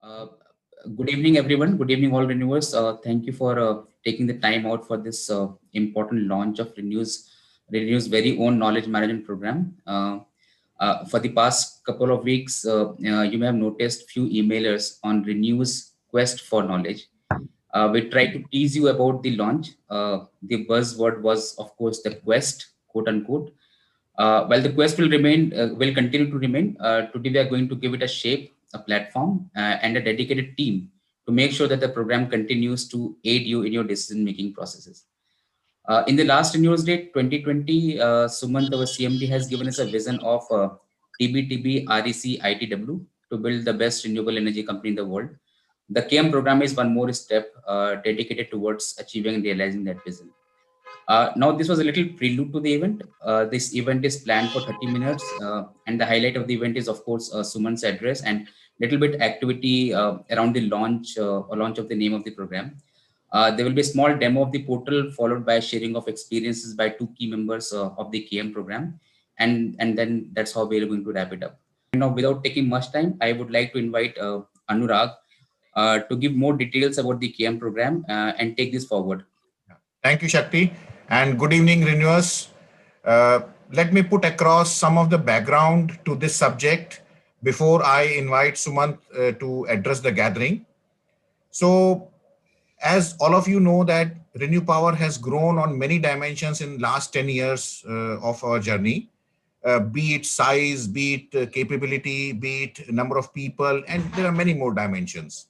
Uh, Good evening, everyone. Good evening, all renewers. Thank you for taking the time out for this important launch of Renew's very own knowledge management program. For the past couple of weeks, you may have noticed few emailers on Renew's quest for knowledge. We tried to tease you about the launch. The buzzword was, of course, the quest, quote unquote. While the quest will continue to remain, today we are going to give it a shape, a platform, and a dedicated team to make sure that the program continues to aid you in your decision-making processes. In the last News Day 2020, Sumant, our CMD, has given us a vision of TBTB REC ITW to build the best renewable energy company in the world. The KM program is one more step dedicated towards achieving and realizing that vision. Now, this was a little prelude to the event. This event is planned for 30 minutes, and the highlight of the event is, of course, Suman's address and little bit activity around the launch or launch of the name of the program. There will be a small demo of the portal, followed by sharing of experiences by two key members of the KM program, and then that's how we're going to wrap it up. Now, without taking much time, I would like to invite Anurag to give more details about the KM program and take this forward. Thank you, Shakti, and good evening, renewers. Let me put across some of the background to this subject before I invite Sumant to address the gathering. So, as all of you know that Renew Power has grown on many dimensions in last 10 years of our journey, be it size, be it capability, be it number of people, and there are many more dimensions.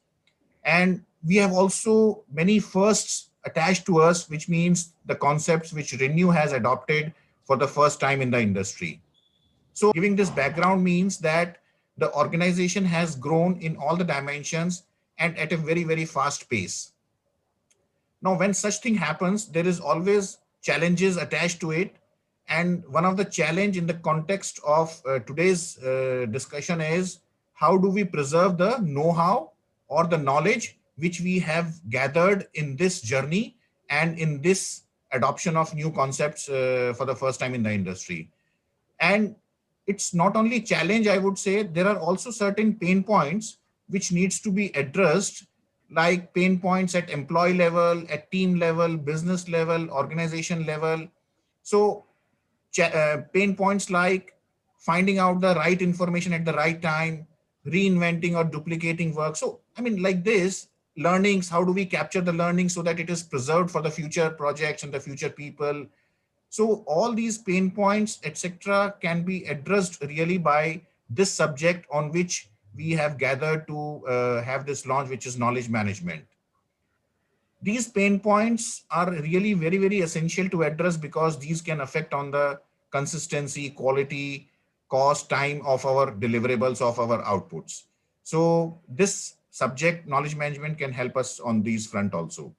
And we have also many firsts attached to us, which means the concepts which Renew has adopted for the first time in the industry. So giving this background means that the organization has grown in all the dimensions and at a very, very fast pace. Now, when such thing happens, there is always challenges attached to it. And one of the challenge in the context of today's discussion is how do we preserve the know-how or the knowledge which we have gathered in this journey and in this adoption of new concepts for the first time in the industry. And it's not only challenge, I would say there are also certain pain points which needs to be addressed, like pain points at employee level, at team level, business level, organization level. So pain points like finding out the right information at the right time, reinventing or duplicating work. So I mean, like this learnings, how do we capture the learning so that it is preserved for the future projects and the future people? So all these pain points, etc., can be addressed really by this subject on which we have gathered to have this launch, which is knowledge management. These pain points are really very, very essential to address because these can affect on the consistency, quality, cost, time of our deliverables, of our outputs. So this subject, knowledge management, can help us on these front also.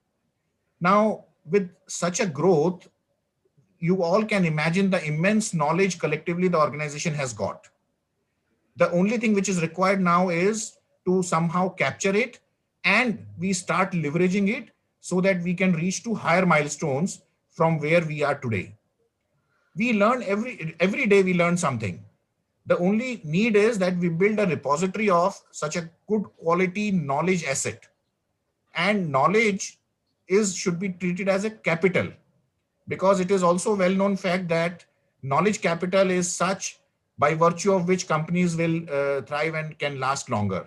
Now, with such a growth, you all can imagine the immense knowledge collectively the organization has got. The only thing which is required now is to somehow capture it and we start leveraging it so that we can reach to higher milestones from where we are today. We learn every day, we learn something. The only need is that we build a repository of such a good quality knowledge asset, and knowledge is should be treated as a capital, because it is also well known fact that knowledge capital is such by virtue of which companies will thrive and can last longer.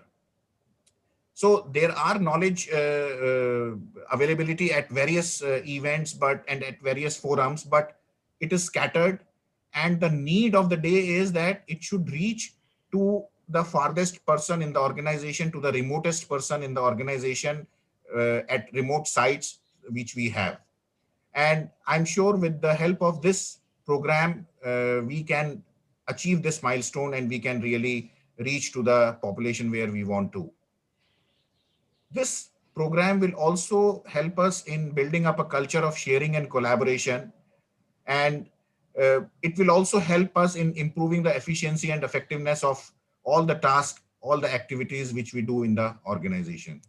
So there are knowledge availability at various events but and at various forums, but it is scattered, and the need of the day is that it should reach to the farthest person in the organization, to the remotest person in the organization, at remote sites which we have. And I'm sure with the help of this program, we can achieve this milestone and we can really reach to the population where we want to. This program will also help us in building up a culture of sharing and collaboration. And it will also help us in improving the efficiency and effectiveness of all the tasks, all the activities which we do in the organization.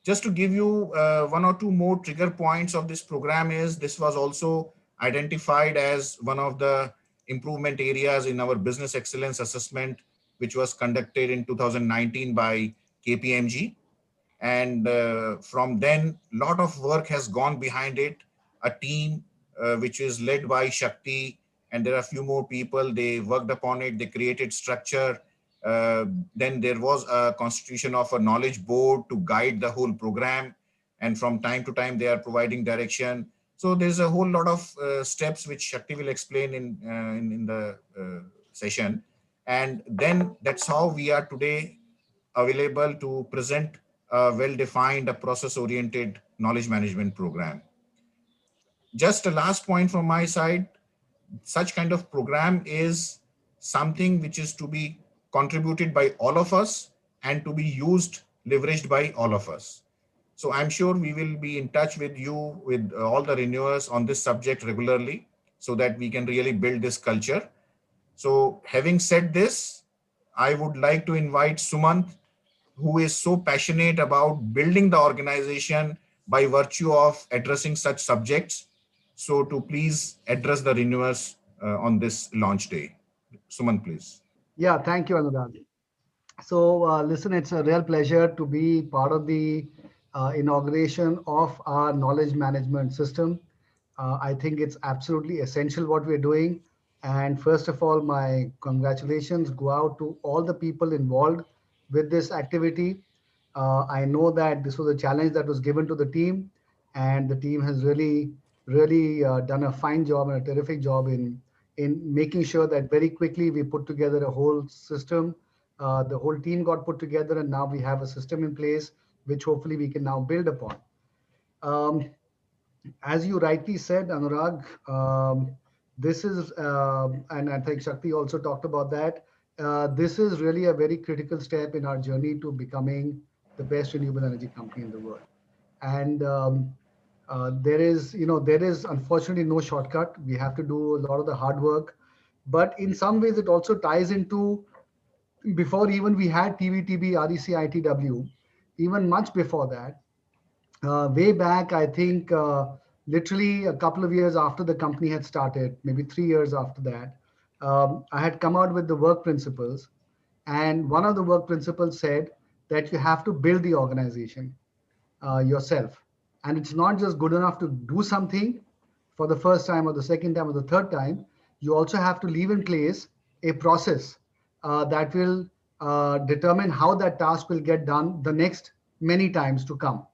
Just to give you one or two more trigger points of this program is this was also identified as one of the improvement areas in our business excellence assessment, which was conducted in 2019 by KPMG. And from then, lot of work has gone behind it. A team which is led by Shakti, and there are a few more people. They worked upon it. They created structure. Then there was a constitution of a knowledge board to guide the whole program, and from time to time they are providing direction. So there's a whole lot of steps which Shakti will explain in the session, and then that's how we are today available to present a well-defined, a process-oriented knowledge management program. Just a last point from my side, such kind of program is something which is to be contributed by all of us and to be used, leveraged by all of us. So I'm sure we will be in touch with you, with all the renewers on this subject regularly, so that we can really build this culture. So having said this, I would like to invite Sumant, who is so passionate about building the organization by virtue of addressing such subjects. So to please address the renewers on this launch day. Suman, please. Yeah, thank you, Anurag. So, listen, it's a real pleasure to be part of the inauguration of our knowledge management system. I think it's absolutely essential what we're doing. And first of all, my congratulations go out to all the people involved with this activity. I know that this was a challenge that was given to the team, and the team has really done a fine job and a terrific job in making sure that very quickly we put together a whole system. The whole team got put together, and now we have a system in place, which hopefully we can now build upon. Um, as you rightly said, Anurag, this is, and I think Shakti also talked about that. This is really a very critical step in our journey to becoming the best renewable energy company in the world. And there is unfortunately no shortcut. We have to do a lot of the hard work, but in some ways, it also ties into before even we had TVTB, REC, even much before that, way back, I think literally a couple of years after the company had started, maybe 3 years after that, I had come out with the work principles. And one of the work principles said that you have to build the organization yourself. And it's not just good enough to do something for the first time or the second time or the third time. You also have to leave in place a process that will determine how that task will get done the next many times to come,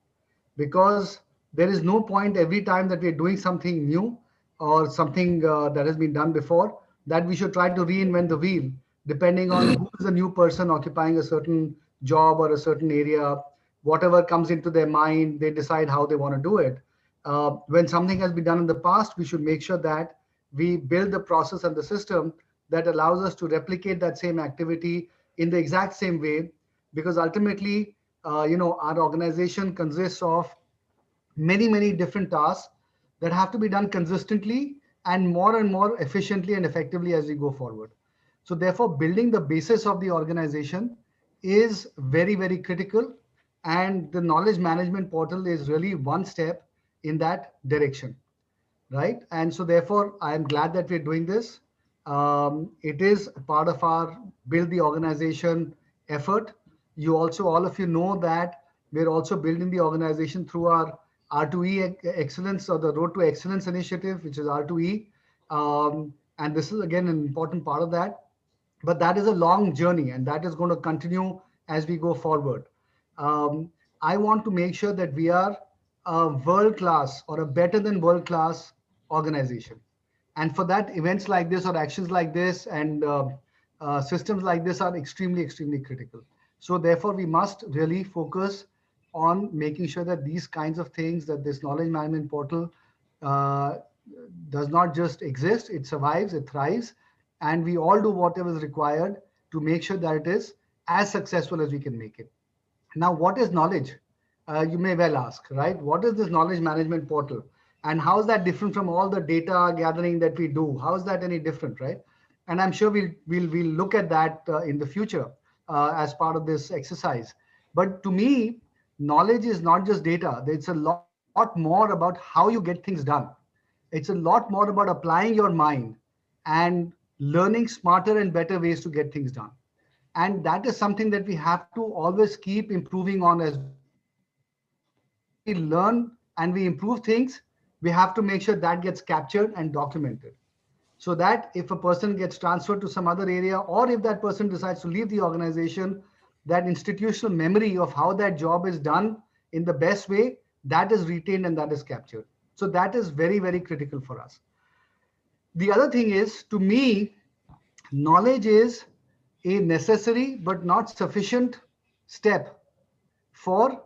because there is no point every time that we're doing something new or something that has been done before that we should try to reinvent the wheel depending on who is the new person occupying a certain job or a certain area. Whatever comes into their mind, they decide how they want to do it. When something has been done in the past, we should make sure that we build the process and the system that allows us to replicate that same activity in the exact same way, because ultimately our organization consists of many different tasks that have to be done consistently and more efficiently and effectively as we go forward. So therefore, building the basis of the organization is very critical, and the knowledge management portal is really one step in that direction, right? And so therefore, I am glad that we're doing this. It is part of our build the organization effort. You also, all of you know that we're also building the organization through our R2E excellence, or the Road to Excellence initiative, which is R2E. And this is again an important part of that. But that is a long journey, and that is going to continue as we go forward. Um, I want to make sure that we are a world class or a better than world class organization. And for that, events like this or actions like this and systems like this are extremely critical. So therefore, we must really focus on making sure that these kinds of things, that this knowledge management portal uh, does not just exist, it survives, it thrives, and we all do whatever is required to make sure that it is as successful as we can make it. Now, what is knowledge? You may well ask, right? What is this knowledge management portal? And how is that different from all the data gathering that we do? How is that any different, right? And I'm sure we'll look at that in the future as part of this exercise. But to me, knowledge is not just data. It's a lot more about how you get things done. It's a lot more about applying your mind and learning smarter and better ways to get things done. And that is something that we have to always keep improving on as we learn and we improve things. We have to make sure that gets captured and documented, so that if a person gets transferred to some other area, or if that person decides to leave the organization, that institutional memory of how that job is done in the best way, that is retained and that is captured. So that is very, very critical for us. The other thing is, to me, knowledge is a necessary but not sufficient step for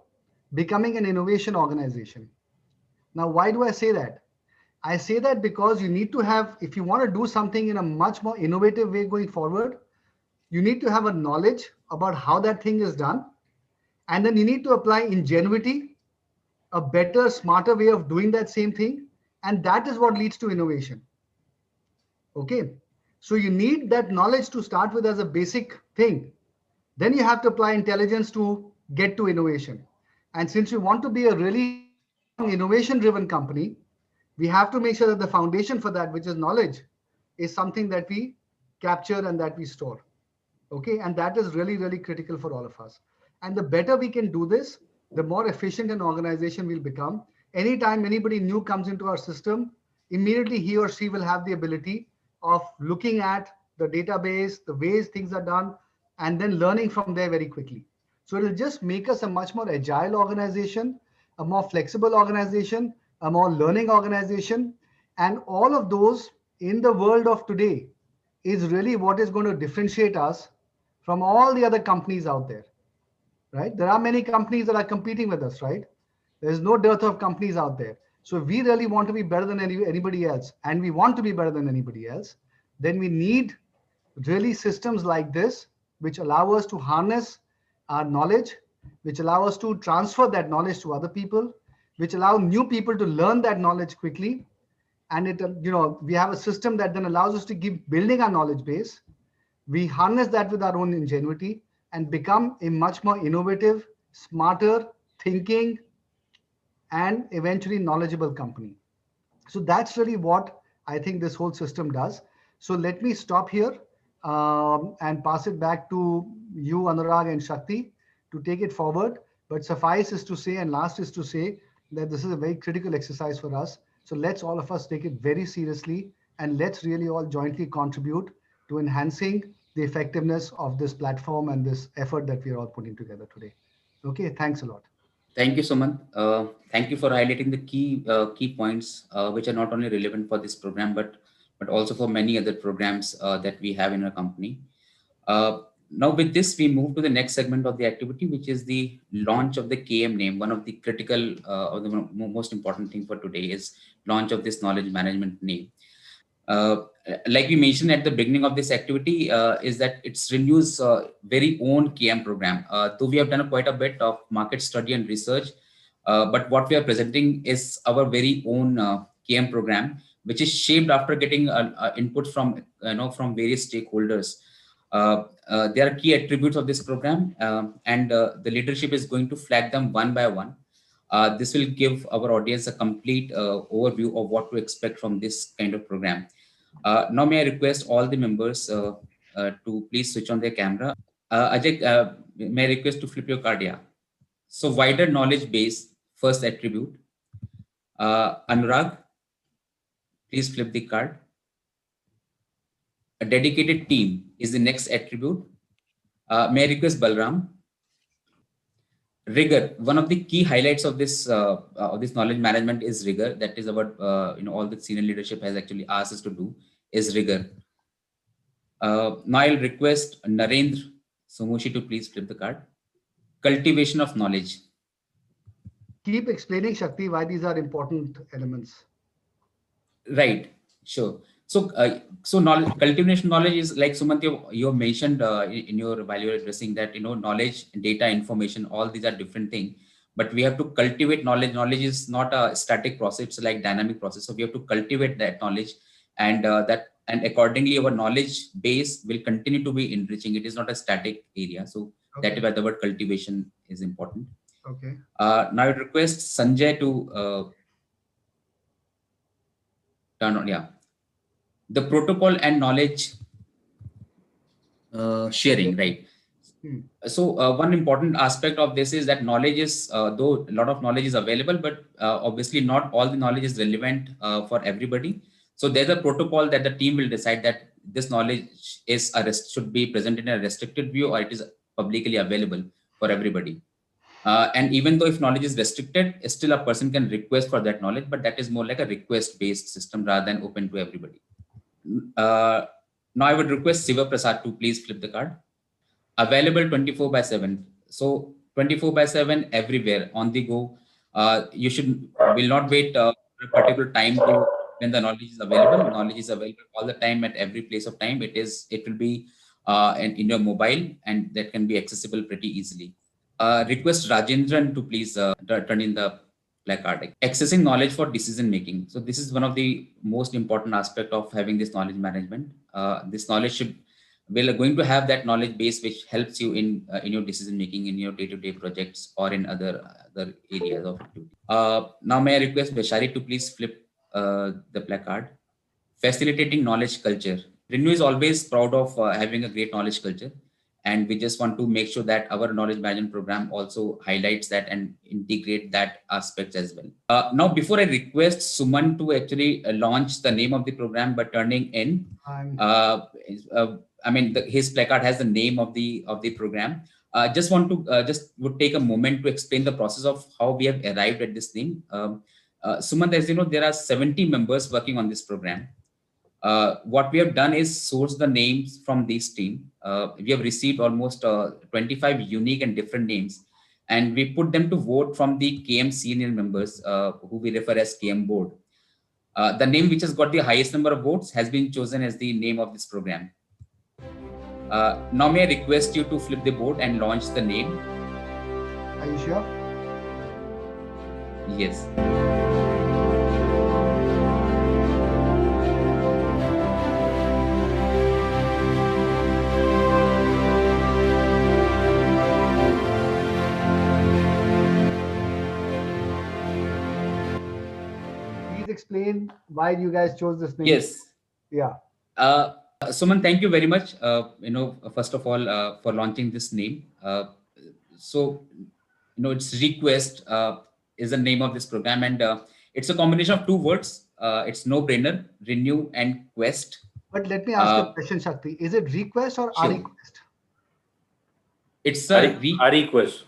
becoming an innovation organization. Now, why do I say that? I say that because you need to have, if you want to do something in a much more innovative way going forward, you need to have a knowledge about how that thing is done. And then you need to apply ingenuity, a better, smarter way of doing that same thing. And that is what leads to innovation. Okay. So you need that knowledge to start with as a basic thing. Then you have to apply intelligence to get to innovation. And since we want to be a really strong innovation driven company, we have to make sure that the foundation for that, which is knowledge, is something that we capture and that we store. Okay. And that is really, really critical for all of us. And the better we can do this, the more efficient an organization will become. Anytime anybody new comes into our system, immediately he or she will have the ability of looking at the database, the ways things are done, and then learning from there very quickly. So it will just make us a much more agile organization, a more flexible organization, a more learning organization. And all of those in the world of today is really what is going to differentiate us from all the other companies out there, right? There are many companies that are competing with us, right? There's no dearth of companies out there. So if we really want to be better than anybody else, and we want to be better than anybody else, then we need really systems like this, which allow us to harness our knowledge, which allow us to transfer that knowledge to other people, which allow new people to learn that knowledge quickly. And it, we have a system that then allows us to keep building our knowledge base. We harness that with our own ingenuity and become a much more innovative, smarter, thinking, and eventually knowledgeable company. So that's really what I think this whole system does. So let me stop here and pass it back to you, Anurag and Shakti, to take it forward. But suffice is to say, and last is to say, that this is a very critical exercise for us. So let's all of us take it very seriously, and let's really all jointly contribute to enhancing the effectiveness of this platform and this effort that we are all putting together today. Okay, thanks a lot. Thank you, Sumant. Thank you for highlighting the key points, which are not only relevant for this program, but also for many other programs that we have in our company. Now, with this, we move to the next segment of the activity, which is the launch of the KM name. One of the critical or the most important thing for today is launch of this knowledge management name. Like we mentioned at the beginning of this activity, is that it's Renew's very own KM program. Though we have done quite a bit of market study and research, but what we are presenting is our very own KM program, which is shaped after getting input from from various stakeholders. There are key attributes of this program, and the leadership is going to flag them one by one. This will give our audience a complete overview of what to expect from this kind of program. Now, may I request all the members to please switch on their camera. Ajay, may I request to flip your card? Yeah. So, wider knowledge base, first attribute. Anurag, please flip the card. A dedicated team is the next attribute. May I request Balram? Rigor. One of the key highlights of this knowledge management is rigor. That is what all the senior leadership has actually asked us to do, is rigor. Now I'll request Narendra Somushi to please flip the card. Cultivation of knowledge. Keep explaining, Shakti, why these are important elements. Right. Sure. So knowledge, cultivation knowledge is like Sumant, you mentioned in your while you're addressing that knowledge, data, information, all these are different things. But we have to cultivate knowledge. Knowledge is not a static process; it's like dynamic process. So we have to cultivate that knowledge, and accordingly, our knowledge base will continue to be enriching. It is not a static area. So that is why the word cultivation is important. Okay. Now I request Sanjay to turn on. Yeah. The protocol and knowledge sharing, right? So one important aspect of this is that knowledge is, though a lot of knowledge is available, but obviously not all the knowledge is relevant for everybody. So there's a protocol that the team will decide that this knowledge is should be presented in a restricted view, or it is publicly available for everybody. And even though if knowledge is restricted, still a person can request for that knowledge, but that is more like a request-based system rather than open to everybody. Now I would request Siva Prasad to please flip the card. Available 24/7. So 24/7 everywhere on the go. You will not wait for a particular time to when the knowledge is available. Knowledge is available all the time at every place of time. It will be in your mobile, and that can be accessible pretty easily. Request Rajendran to please turn in the placard. Accessing knowledge for decision making. So this is one of the most important aspect of having this knowledge management. This knowledge we're going to have that knowledge base which helps you in your decision making in your day-to-day projects or in other areas of activity. Now may I request Vaishali to please flip the placard. Facilitating knowledge culture. Renew is always proud of having a great knowledge culture, and we just want to make sure that our knowledge management program also highlights that and integrate that aspects as well. Now, before I request Suman to actually launch the name of the program by turning in, I mean, his placard has the name of the program. Just want to would take a moment to explain the process of how we have arrived at this name. Suman, as you know, there are 70 members working on this program. What we have done is source the names from this team. We have received almost 25 unique and different names, and we put them to vote from the KM senior members, who we refer as KM board. The name which has got the highest number of votes has been chosen as the name of this program. Now may I request you to flip the board and launch the name. Are you sure? Yes. Please explain why you guys chose this name. Yes. Yeah. Suman, thank you very much. First of all, for launching this name. It's Request is the name of this program, and it's a combination of two words. It's no brainer, renew and quest. But let me ask you a question, Shakti. Is it request or Sure. request? It's a request.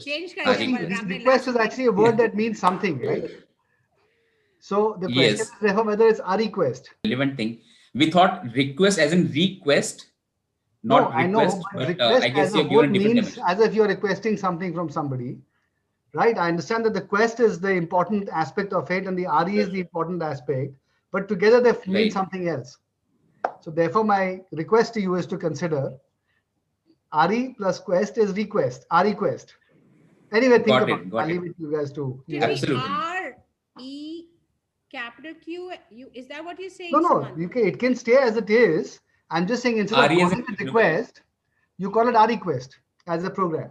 Change request is actually a word that means something, right? So the question Yes. is therefore whether it's a request. Relevant thing. We thought request as in request, not No, I know, request, but but request I guess as a you've whole given different means dimensions. as if you're requesting something from somebody, right? I understand that the quest is the important aspect of it and the RE is the important aspect, but together they mean Right. something else. So therefore my request to you is to consider RE plus quest is request, request. Anyway, think Got about it, it. got I'll it. leave it to you guys to. Should Absolutely. be R-E capital Q. Is that what you're saying? No, Suman? it can stay as it is. I'm just saying instead of RE is calling a- it request, you call it request as a program.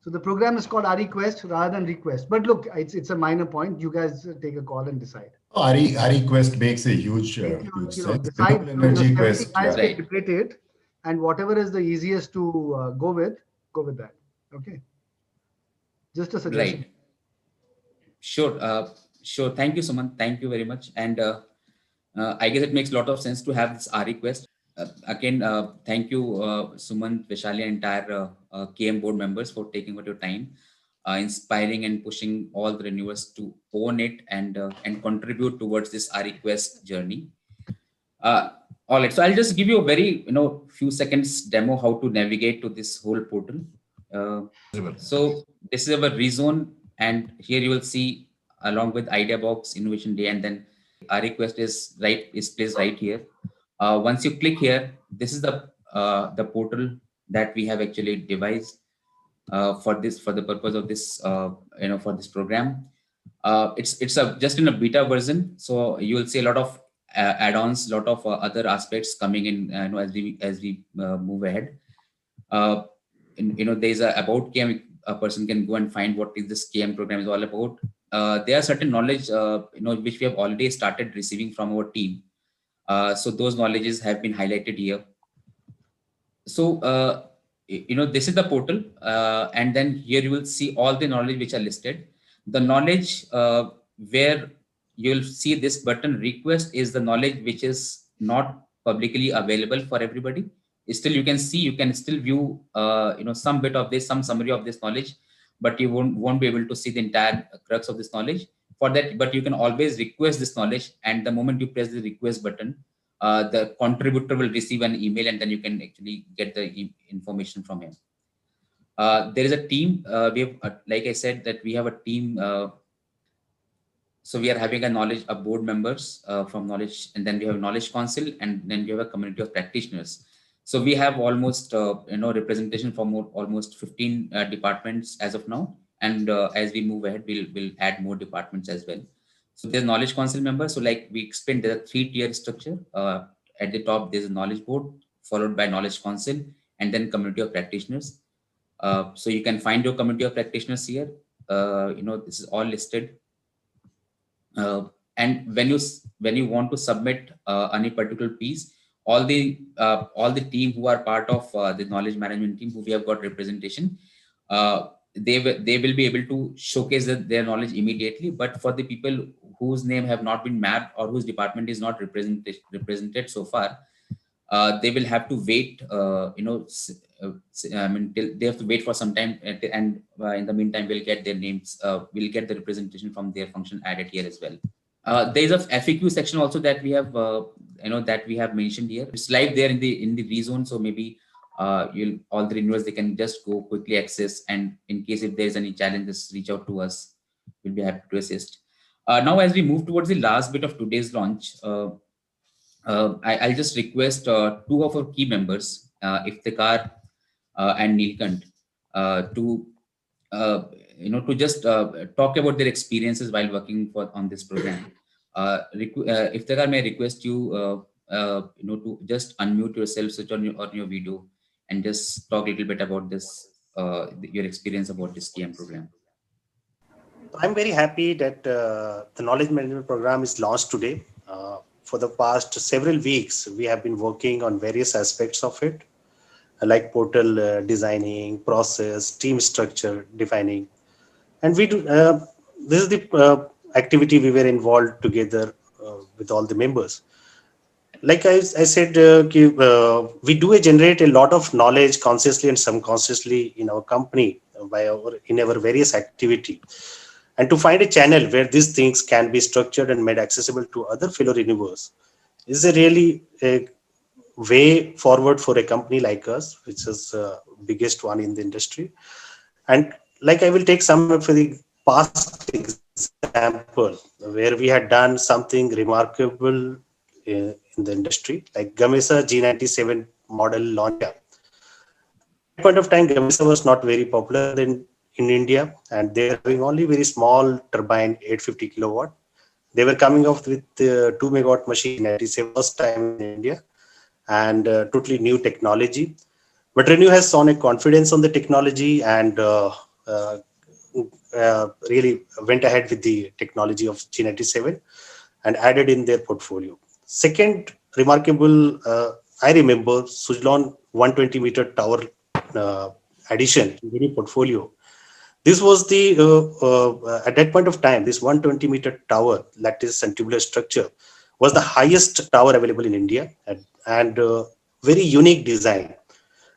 So the program is called request rather than request. But look, it's a minor point. You guys take a call and decide. Ari Quest makes a huge, You huge know, sense. decide. Renewable Energy Quest. Guys Yeah. can debate it, and whatever is the easiest to go with that. Okay. Just a suggestion. Right. Sure. Thank you, Suman. Thank you very much. And I guess it makes a lot of sense to have this RE quest. Again, thank you, Suman, Vaishali, and entire KM board members for taking out your time, inspiring and pushing all the renewers to own it and contribute towards this RE quest journey. All right, so I'll just give you a very few seconds demo how to navigate to this whole portal. So this is our rezone, and here you will see along with IdeaBox, Innovation Day, and then our request is placed right here. Once you click here, this is the portal that we have actually devised for the purpose of this for this program. It's just in a beta version, so you will see a lot of add-ons, lot of other aspects coming in as we move ahead. There's a about KM. A person can go and find what is this KM program is all about. There are certain knowledge which we have already started receiving from our team. So those knowledges have been highlighted here. So, this is the portal, and then here you will see all the knowledge which are listed. The knowledge where you'll see this button request is the knowledge which is not publicly available for everybody. Still, you can see, you can still view, some bit of this, some summary of this knowledge, but you won't be able to see the entire crux of this knowledge. For that, but you can always request this knowledge, and the moment you press the request button, the contributor will receive an email, and then you can actually get the information from him. There is a team. We have, like I said, that we have a team. So we are having a board members from knowledge, and then we have knowledge council, and then we have a community of practitioners. So we have almost representation from almost 15 departments as of now, and as we move ahead, we'll add more departments as well. So there's knowledge council members. So like we explained, there's a 3-tier structure. At the top, there's a knowledge board, followed by knowledge council, and then community of practitioners. So you can find your community of practitioners here. This is all listed. And when you want to submit any particular piece, all the team who are part of the knowledge management team, who we have got representation, they will be able to showcase their knowledge immediately. But for the people whose name have not been mapped or whose department is not represented so far, they will have to wait. They have to wait for some time, and in the meantime, we'll get their names. We'll get the representation from their function added here as well. There is a FAQ section also that we have, that we have mentioned here. It's live there in the rezone, so maybe all the renewers, they can just go quickly access, and in case if there is any challenges, reach out to us. We'll be happy to assist. Now, as we move towards the last bit of today's launch, I'll just request two of our key members, Iftikhar and Neelkant, to just talk about their experiences while working on this program. Iftikhar, may I request you, to just unmute yourself, switch on your video, and just talk a little bit about this, your experience about this TM program. I'm very happy that the knowledge management program is launched today. For the past several weeks, we have been working on various aspects of it, like portal designing, process, team structure defining. And we do, this is the activity we were involved together with all the members. Like I said, we do generate a lot of knowledge consciously and subconsciously in our company in our various activity. And to find a channel where these things can be structured and made accessible to other fellow renewers is a way forward for a company like us, which is the biggest one in the industry. And like I will take some of the past example where we had done something remarkable in the industry, like Gamesa G97 model launch. At that point of time, Gamesa was not very popular in India, and they were having only very small turbine, 850 kilowatt. They were coming up with 2 megawatt machine at the first time in India, and totally new technology. But Renew has shown a confidence on the technology and really went ahead with the technology of G97 and added in their portfolio. Second remarkable, I remember Suzlon 120 meter tower addition in any portfolio. This was the, at that point of time, this 120 meter tower, lattice and tubular structure, was the highest tower available in India, and very unique design.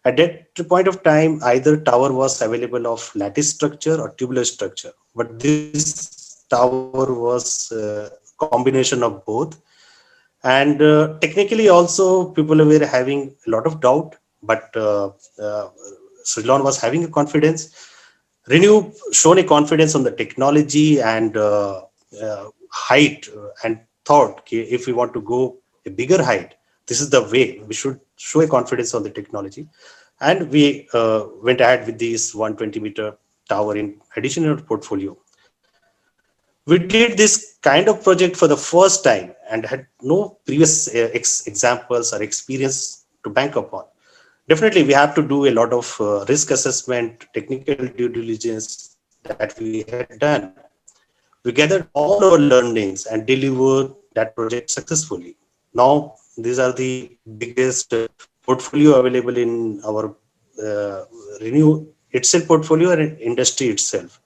At that point of time, either tower was available of lattice structure or tubular structure, but this tower was a combination of both. And technically also, people were having a lot of doubt, but Suzlon was having a confidence. Renew shown a confidence on the technology and height, and thought, if we want to go a bigger height, this is the way we should show a confidence on the technology. And we went ahead with this 120 meter tower in additional portfolio. We did this kind of project for the first time and had no previous examples or experience to bank upon. Definitely, we have to do a lot of risk assessment, technical due diligence that we had done. We gathered all our learnings and delivered that project successfully. Now, these are the biggest portfolio available in our Renew itself portfolio and industry itself.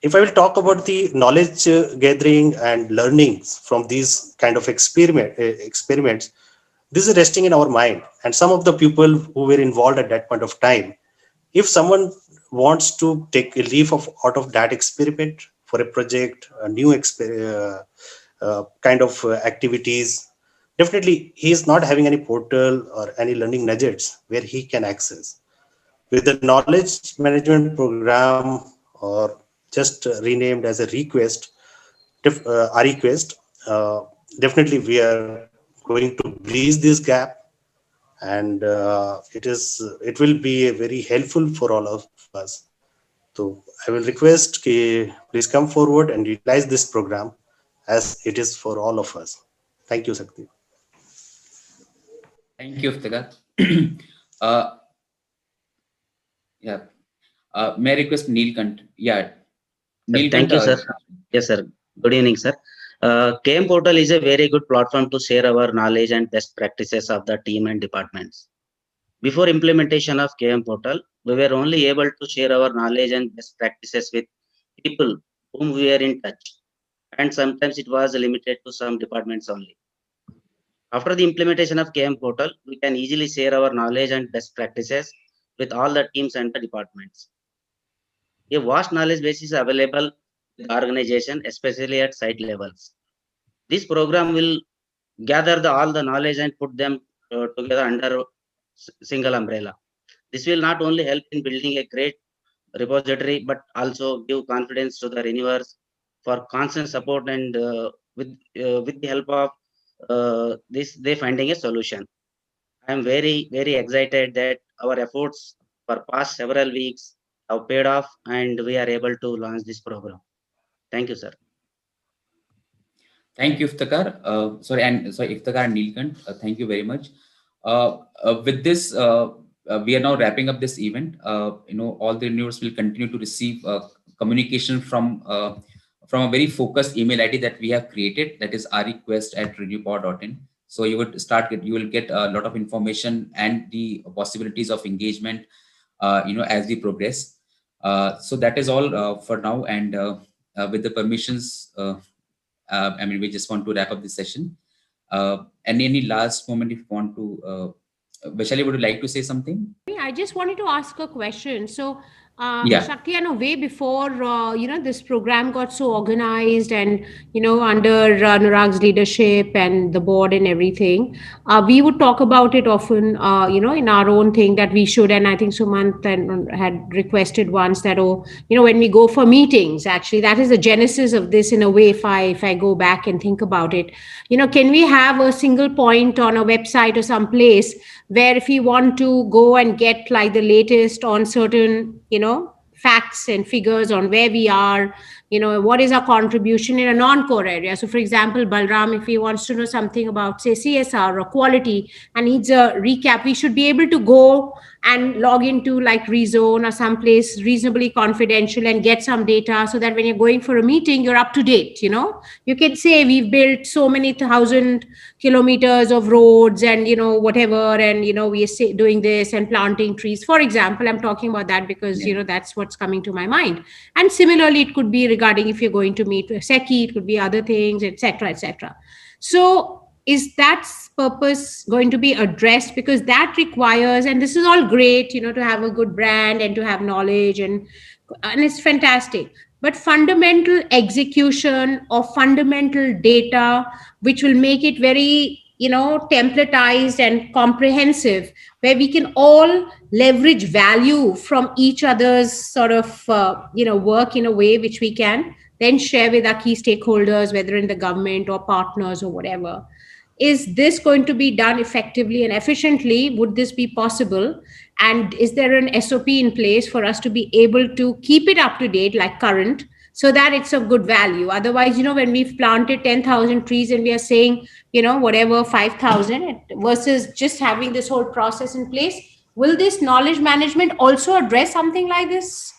If I will talk about the knowledge gathering and learnings from these kind of experiments, this is resting in our mind. And some of the people who were involved at that point of time, if someone wants to take a leaf out of that experiment for a project, a new kind of activities, definitely he is not having any portal or any learning nuggets where he can access. With the knowledge management program, or just renamed as a request, request, definitely we are going to bridge this gap, and it will be very helpful for all of us. So I will request, please come forward and utilize this program as it is for all of us. Thank you, Sakti. Thank you, Iftikhar. Yeah. May I request Neelkant? Yeah. Sir, thank you, sir. Yes, sir. Good evening, sir. KM Portal is a very good platform to share our knowledge and best practices of the team and departments. Before implementation of KM Portal, we were only able to share our knowledge and best practices with people whom we are in touch. And sometimes it was limited to some departments only. After the implementation of KM Portal, we can easily share our knowledge and best practices with all the teams and the departments. A vast knowledge base is available with the organization, especially at site levels. This program will gather all the knowledge and put them together under single umbrella. This will not only help in building a great repository, but also give confidence to the renewers for constant support, and with the help of this, they finding a solution. I am very, very excited that our efforts for past several weeks have paid off, and we are able to launch this program. Thank you, sir. Thank you, Iftikhar. Iftikhar and Neelkant, thank you very much. With this, we are now wrapping up this event. All the renewers will continue to receive communication from a very focused email ID that we have created, that is request@renewpower.in. So you will get a lot of information and the possibilities of engagement, as we progress. So that is all for now. And with the permissions, we just want to wrap up this session. Any last moment if you want to, Vaishali, would you like to say something? I just wanted to ask a question. So, Yeah. Shakti, I know way before, this program got so organized and, under Anurag's leadership and the board and everything, we would talk about it often, in our own thing that we should. And I think Sumant had requested once that, when we go for meetings, actually, that is the genesis of this in a way, if I go back and think about it. Can we have a single point on a website or some place where if we want to go and get like the latest on certain, facts and figures on where we are, what is our contribution in a non-core area. So for example, Balram, if he wants to know something about, say, CSR or quality and needs a recap, we should be able to go and log into like Rezone or someplace reasonably confidential and get some data, so that when you're going for a meeting, you're up to date. You can say we've built so many 1,000 kilometers of roads and whatever, and we are doing this and planting trees, for example. I'm talking about that because that's what's coming to my mind. And similarly, it could be regarding if you're going to meet SECI, it could be other things, etc., etc. So is that purpose going to be addressed? Because that requires, and this is all great, to have a good brand and to have knowledge, and it's fantastic, but fundamental execution of fundamental data, which will make it very, templatized and comprehensive, where we can all leverage value from each other's sort of, work in a way which we can then share with our key stakeholders, whether in the government or partners or whatever. Is this going to be done effectively and efficiently? Would this be possible? And is there an SOP in place for us to be able to keep it up to date, like current, so that it's of good value? Otherwise, when we've planted 10,000 trees and we are saying, whatever, 5,000 versus just having this whole process in place, will this knowledge management also address something like this?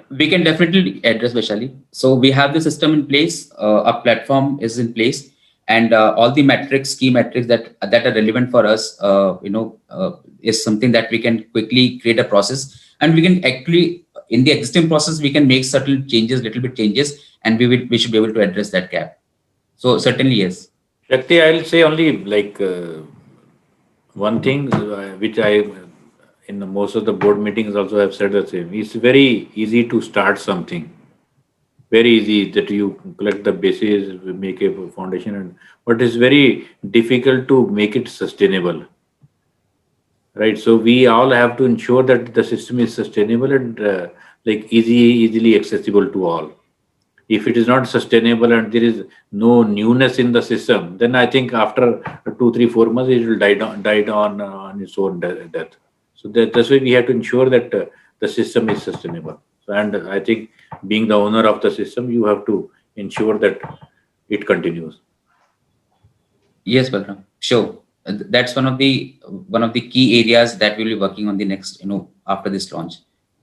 We can definitely address, Vaishali. So we have the system in place. Our platform is in place. and all the metrics, key metrics that are relevant for us, is something that we can quickly create a process, and we can actually, in the existing process, we can make certain changes, little bit changes, and we should be able to address that gap. So certainly yes. Shakti, I'll say only like one thing which I in most of the board meetings also have said the same. It's very easy to start something. Very easy that you collect the basis, make a foundation, but it's very difficult to make it sustainable. Right. So we all have to ensure that the system is sustainable and like easily accessible to all. If it is not sustainable and there is no newness in the system, then I think after 2, 3, 4 months it will die down on its own death. So that's why we have to ensure that the system is sustainable. And I think being the owner of the system, you have to ensure that it continues. Yes, Balram. Sure. That's one of the key areas that we'll be working on the next, after this launch.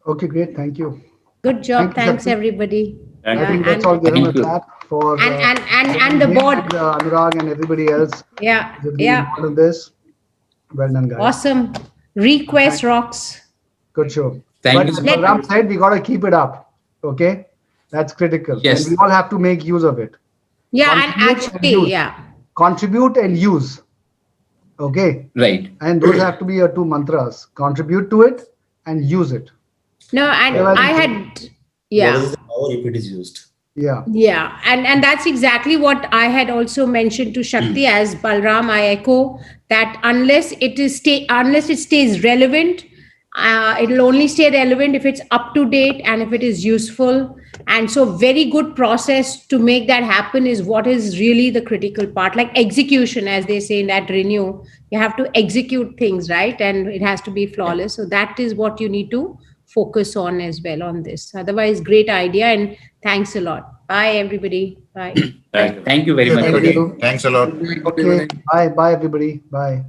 Okay, great. Thank you. Good job. Thank you, Thanks, Shakti. everybody. Thank I think Yeah, that's all. Give him a Thank you. clap for and the him board. and, Anurag and everybody else Yeah, who've been yeah. involved in this. Well done, guys. Awesome. Request rocks. Good show. Thank But you as so much. Balram said, we got to keep it up. Okay, that's critical. Yes. And we all have to make use of it. Yeah, and Contribute and actually, use. yeah. Contribute and use. Okay, Right. and those have to be your two mantras: contribute to it and use it. No, and Otherwise I it's- had, yeah. What is the power if it is used? Yeah. Yeah, and that's exactly what I had also mentioned to Shakti as Balram. I echo that unless it stays relevant, it'll only stay relevant if it's up to date and if it is useful. And so, very good process to make that happen is what is really the critical part. Like execution, as they say in that Renew, you have to execute things, right? And it has to be flawless. So that is what you need to focus on as well on this. Otherwise, great idea, and thanks a lot. Bye, everybody. Bye. Thank you. Thank you very much. Thank you. Thanks a lot. Okay. Bye. Bye, everybody. Bye.